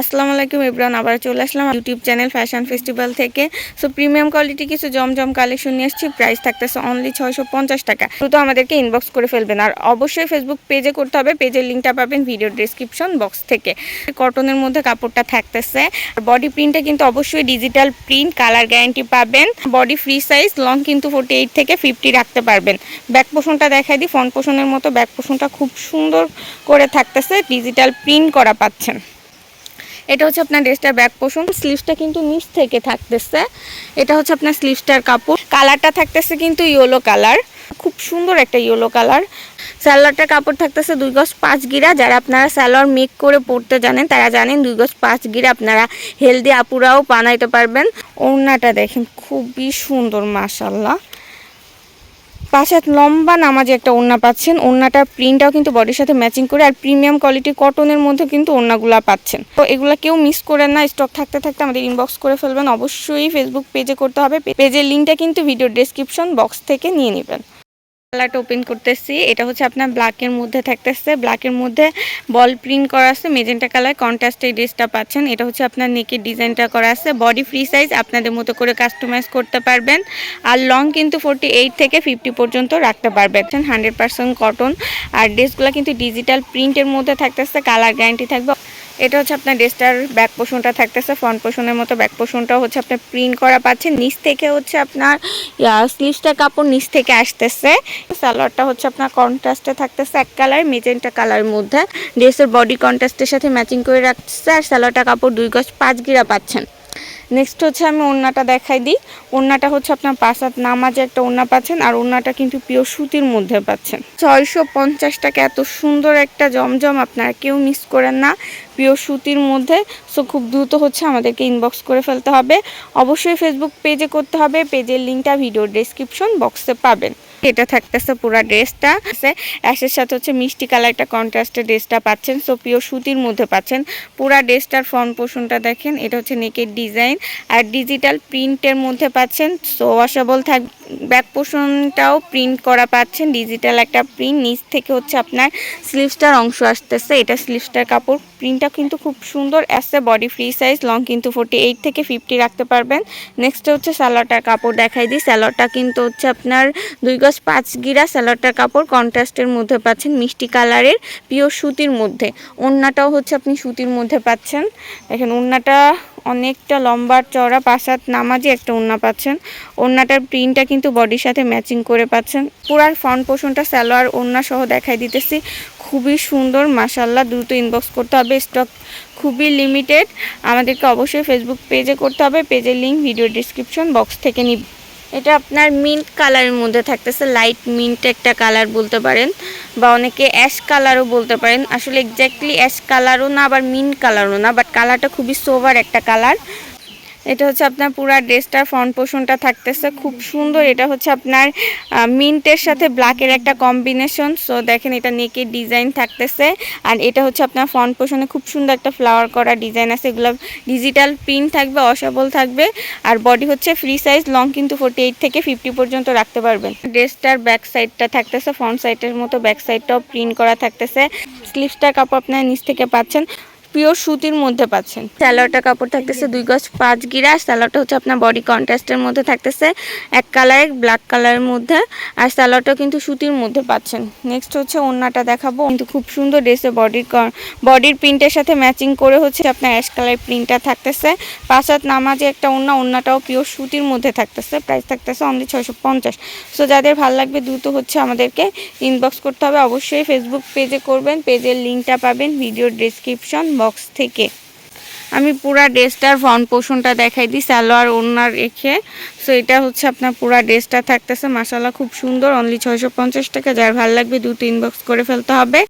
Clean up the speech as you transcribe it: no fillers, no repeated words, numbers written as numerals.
আসসালামু আলাইকুম এভরিওয়ান, আবার চলে আসলাম ইউটিউব চ্যানেল ফ্যাশন ফেস্টিভ্যাল থেকে। সো প্রিমিয়াম কোয়ালিটি কিছু জমজম কালেকশন নিয়ে এসেছি। প্রাইস থাকতেছে অনলি 650 টাকা। তো আমাদেরকে ইনবক্স করে ফেলবেন, আর অবশ্যই ফেসবুক পেজে করতে হবে। পেজের লিঙ্কটা পাবেন ভিডিও ডেসক্রিপশন বক্স থেকে। কটনের মধ্যে কাপড়টা থাকতেছে, বডি প্রিন্টটা কিন্তু অবশ্যই ডিজিটাল প্রিন্ট, কালার গ্যারান্টি পাবেন। বডি ফ্রি সাইজ, লং কিন্তু 48 থেকে 50 রাখতে পারবেন। ব্যাক পোষণটা দেখাই দিই। ফ্রন্ট পোষণের মতো ব্যাক পোষণটা খুব সুন্দর করে থাকতেছে, ডিজিটাল প্রিন্ট করা পাচ্ছেন। এটা হচ্ছে আপনার ড্রেসটার ব্যাক পোর্শন। স্লিভসটা কিন্তু নিচ থেকে থাকতেছে। এটা হচ্ছে আপনার স্লিভসটার কাপড়। কালারটা থাকতেছে কিন্তু ইয়েলো কালার, খুব সুন্দর একটা ইয়েলো কালার। সালোয়ারটার কাপড় থাকতেছে 2 গজ 5 গিরা। যারা আপনারা সালোয়ার মেক করে পরতে জানেন তারা জানেন 2 গজ 5 গিরা আপনারা হেলদি আপুরাও বানাইতে পারবেন। ওড়নাটা দেখেন খুবই সুন্দর মাশাআল্লাহ। পাশে লম্বা নামাজে একটা ওড়না পাচ্ছেন। ওড়নাটার প্রিন্টটাও কিন্তু বডির সাথে ম্যাচিং করে, আর প্রিমিয়াম কোয়ালিটির কটনের মধ্যে কিন্তু ওড়নাগুলো পাচ্ছেন। তো এগুলো কেউ মিস করেন না, স্টক থাকতে থাকতে আমাদের ইনবক্স করে ফেলবেন। অবশ্যই ফেসবুক পেজে করতে হবে। পেজের লিঙ্কটা কিন্তু ভিডিও ডেসক্রিপশন বক্স থেকে নিয়ে নেবেন। কালারটা ওপেন করতেছি। এটা হচ্ছে আপনার ব্ল্যাকের মধ্যে থাকতেছে, ব্ল্যাকের মধ্যে বল প্রিন্ট করা আছে, মেজেন্টা কালার কন্ট্রাস্টে এই ড্রেসটা পাচ্ছেন। এটা হচ্ছে আপনার নেকের ডিজাইনটা করা আছে। বডি ফ্রি সাইজ, আপনাদের মতো করে কাস্টমাইজ করতে পারবেন। আর লং কিন্তু 48 থেকে 50 পর্যন্ত রাখতে পারবেন। 100% কটন, আর ড্রেসগুলো কিন্তু ডিজিটাল প্রিন্টের মধ্যে থাকতেছে, কালার গ্যারান্টি থাকবে। এটা হচ্ছে আপনার ড্রেসটার ব্যাক পোর্শনটা থাকতেছে। ফ্রন্ট পোর্শনের মতো ব্যাক পোর্শনটাও হচ্ছে আপনার প্রিন্ট করা পাচ্ছেন। নিচ থেকে হচ্ছে আপনার স্লিভসটার কাপড় নিচ থেকে আসতেছে। সালোয়ারটা হচ্ছে আপনার কন্ট্রাস্টে থাকতেছে, এক কালার মেজেন্টা কালারের মধ্যে। ড্রেসের বডি কন্ট্রাস্টের সাথে ম্যাচিং করে রাখতেছে, আর সালোয়ারটা কাপড় 2 গজ 5 গিরা পাচ্ছেন। নেক্সট হচ্ছে আমি ওড়নাটা দেখাই দিই। ওড়নাটা হচ্ছে আপনার 5 হাত নামাজে একটা ওড়না পাচ্ছেন, আর ওড়নাটা কিন্তু পিওর সুতির মধ্যে পাচ্ছেন। 650 টাকা, এত সুন্দর একটা জমজম আপনারা কেউ মিস করেন না, পিওর সুতির মধ্যে। সো খুব দ্রুত হচ্ছে আমাদেরকে ইনবক্স করে ফেলতে হবে। অবশ্যই ফেসবুক পেজে করতে হবে। পেজের লিঙ্কটা ভিডিও ডেসক্রিপশন বক্সে পাবেন। এটা থাকতেছে পুরো ড্রেসটা অ্যাশের সাথে হচ্ছে মিষ্টি কালার একটা কন্ট্রাস্টের ড্রেসটা পাচ্ছেন। সো পিওর সুতির মধ্যে পাচ্ছেন। পুরো ড্রেসটার ফ্রন্ট পোর্শনটা দেখেন, এটা হচ্ছে নেকের ডিজাইন আর ডিজিটাল প্রিন্টের মধ্যে পাচ্ছেন। সো ওয়াশেবল থাক। ব্যাক পোর্শনটাও প্রিন্ট করা পাচ্ছেন, ডিজিটাল একটা প্রিন্ট। নিচ থেকে হচ্ছে আপনার স্লিভসটার অংশ আসতেছে। এটা স্লিভসটার কাপড়। প্রিন্টটা কিন্তু খুব সুন্দর আছে। বডি ফ্রি সাইজ, লং কিন্তু 48 থেকে 50 রাখতে পারবেন। নেক্সট হচ্ছে সালোয়ারটার কাপড় দেখাই দিই। সালোয়ারটা কিন্তু হচ্ছে আপনার 2 গজ 5 গিরা। সালোয়ারটার কাপড় কন্ট্রাস্টের মধ্যে পাচ্ছেন, মিষ্টি কালারের পিওর সুতির মধ্যে। ওড়নাটাও হচ্ছে আপনি সুতির মধ্যে পাচ্ছেন। দেখেন ওড়নাটা অনেকটা লম্বা চওড়া, 5 হাত নামাজি একটা ওড়না পাচ্ছেন। ওড়নাটার প্রিন্টটা কিন্তু বডির সাথে ম্যাচিং করে পাচ্ছেন। পুরার ফ্রন্ট পোর্শনটা সালোয়ার ওড়না সহ দেখাই দিতেছি। খুবই সুন্দর মাশাআল্লাহ। দ্রুত ইনবক্স করতে হবে, স্টক খুবই লিমিটেড। আমাদেরকে অবশ্যই ফেসবুক পেজে করতে হবে। পেজের লিঙ্ক ভিডিও ডিসক্রিপশন বক্স থেকে নিব। এটা আপনার মিন্ট কালারের মধ্যে থাকতেছে, লাইট মিন্ট একটা কালার বলতে পারেন, বা অনেকে অ্যাশ কালারও বলতে পারেন। আসলে এক্স্যাক্টলি অ্যাশ কালারও না, আবার মিন্ট কালারও না, বাট কালারটা খুবই সোভার একটা কালার। এটা হচ্ছে আপনার পুরো ড্রেসটার ফ্রন্ট পোর্শনটা থাকতেছে খুব সুন্দর। এটা হচ্ছে আপনার মিন্টের সাথে ব্ল্যাকের একটা কম্বিনেশন। সো দেখেন এটা নেকের ডিজাইন থাকতেছে, আর এটা হচ্ছে আপনার ফ্রন্ট পোর্শনে খুব সুন্দর একটা ফ্লাওয়ার করা ডিজাইন আছে। এগুলো ডিজিটাল প্রিন্ট থাকবে, ওয়াশেবল থাকবে। আর বডি হচ্ছে ফ্রি সাইজ, লং কিন্তু 48 থেকে 50 পর্যন্ত রাখতে পারবেন। ড্রেসটার ব্যাক সাইডটা থাকতেছে ফ্রন্ট সাইডের মতো, ব্যাক সাইডটাও প্রিন্ট করা থাকতেছে। স্লিভসটার কাপড় আপনার নিচ থেকে পাচ্ছেন, পিওর সুতির মধ্যে পাচ্ছেন। সালোয়ারটা কাপড় থাকতেছে 2 গজ 5 গিরা। সালোয়ারটা হচ্ছে আপনার বডি কন্ট্রাস্টের মধ্যে থাকতেছে, এক কালারের ব্ল্যাক কালারের মধ্যে, আর সালোয়ারটাও কিন্তু সুতির মধ্যে পাচ্ছেন। নেক্সট হচ্ছে ওড়নাটা দেখাবো, কিন্তু খুব সুন্দর ড্রেসে বডির প্রিন্টের সাথে ম্যাচিং করে হচ্ছে আপনার অ্যাশ কালার প্রিন্টটা থাকতেছে। 5 হাত নামাজে একটা ওড়নাটাও পিওর সুতির মধ্যে থাকতেছে। প্রাইস থাকতেছে অনলি 650। সো যাদের ভালো লাগবে দ্রুত হচ্ছে আমাদেরকে ইনবক্স করতে হবে। অবশ্যই ফেসবুক পেজে করবেন। পেজের লিঙ্কটা পাবেন ভিডিও ডেসক্রিপশন বক্স থেকে। আমি পুরা ড্রেসটার ফ্রন্ট পোর্শনটা দেখাই দিই সালোয়ার ওড়না রেখে। সো এটা হচ্ছে আপনার পুরা ড্রেসটা থাকতেছে মাশাআল্লাহ খুব সুন্দর। অনলি 650 টাকা। যার ভালো লাগবে দ্রুত ইনবক্স করে ফেলতে হবে।